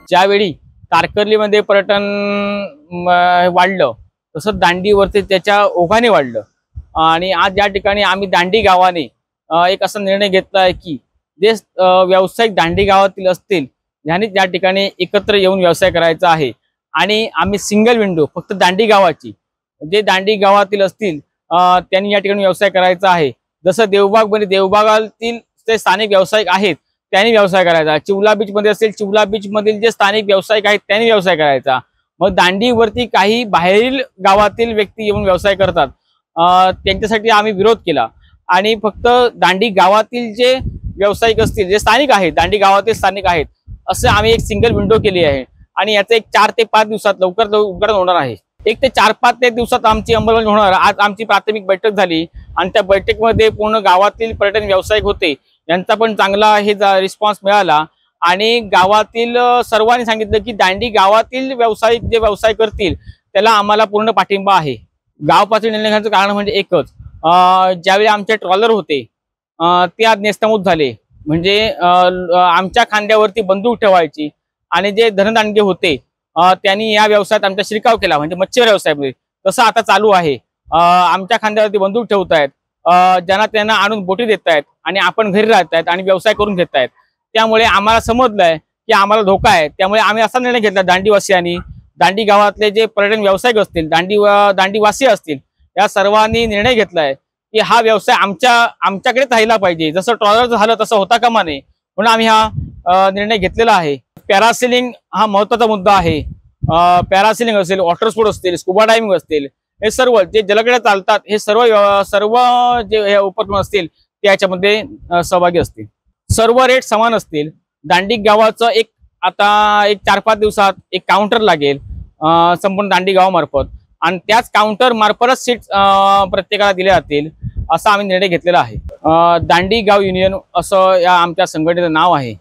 ज्यावेळी तारकर्लीमध्ये पर्यटन वाढलं तसं दांडीवरती त्याच्या ओघाने वाढलं आणि आज या ठिकाणी आम्ही दांडी गावाने एक असा निर्णय घेतला आहे की जे व्यावसायिक दांडी गावातील असतील यांनी त्या ठिकाणी एकत्र येऊन व्यवसाय करायचा आहे आणि आम्ही सिंगल विंडो फक्त दांडी गावाची जे दांडी गावातील असतील त्यांनी या ठिकाणी व्यवसाय करायचा आहे। जसं देवबागमध्ये देवबागातील जे स्थानिक व्यावसायिक आहेत त्यांनी व्यवसाय करायचा, चिवला बीच मध्ये असेल चिवला बीच मधील जे स्थानिक व्यावसायिक आहेत त्यांनी व्यवसाय करायचा। मग दांडीवरती काही बाहेरील गावातील व्यक्ती येऊन व्यवसाय करतात त्यांच्यासाठी आम्ही विरोध केला आणि फक्त दांडी गावातील जे व्यावसायिक असतील जे स्थानिक आहेत दांडी गावातील स्थानिक आहेत असं आम्ही एक सिंगल विंडो केली आहे आणि याचं एक 4 ते 5 दिवसात लवकर उद्घाटन होणार आहे। 1 ते 4-5 दिवसात आमची अंमलबजावणी होणार। आज आमची प्राथमिक बैठक झाली आणि त्या बैठकीमध्ये पूर्ण गावातील पर्यटन व्यावसायिक होते यांचा पण चांगला हे रिस्पॉन्स मिळाला आणि गावातील सर्वांनी सांगितलं की दांडी गावातील व्यावसायिक जे व्यवसाय करतील त्याला आम्हाला पूर्ण पाठिंबा आहे। गाव पातळी निर्णय घेण्याचं कारण म्हणजे एकच, ज्यावेळी आमचे ट्रॉलर होते ते आज नेस्तनाबूत झाले। म्हणजे आमच्या खांद्यावरती बंदूक ठेवायची आणि जे धनदांडगे होते त्यांनी या व्यवसायात आमचा शिरकाव केला म्हणजे मच्छीमार व्यवसायामध्ये तसं आता चालू आहे। आमच्या खांद्यावरती बंदूक ठेवतायत, ज्यांना त्यांना आणून बोटी देत आहेत आणि आपण घरी राहत आहेत आणि व्यवसाय करून घेत आहेत। त्यामुळे आम्हाला समजलंय की आम्हाला धोका आहे, त्यामुळे आम्ही असा निर्णय घेतला दांडीवासियांनी, दांडी गावातले जे पर्यटन व्यावसायिक असतील दांडीवासी असतील या सर्वांनी निर्णय घेतलाय की हा व्यवसाय आमच्याकडेच राहिला पाहिजे, जसं ट्रॉलर झालं तसं होता कामा नये म्हणून आम्ही हा निर्णय घेतलेला आहे। पॅरासेलिंग हा महत्त्वाचा मुद्दा आहे। पॅरासेलिंग असेल, वॉटर स्पोर्ट असतील, स्कुबा डायव्हिंग असतील, हे सर्व जे जलकडे चालतात हे सर्व जे उपक्रम असतील ते याच्यामध्ये सहभागी असतील। सर्व रेट समान असतील। दांडी गावाचं आता 4-5 दिवसात एक काउंटर लागेल संपूर्ण दांडी गावामार्फत आणि त्याच काउंटर मार्फतच सीट प्रत्येकाला दिल्या जातील असा आम्ही निर्णय घेतलेला आहे। दांडी गाव युनियन असं या आमच्या संघटनेचं नाव आहे।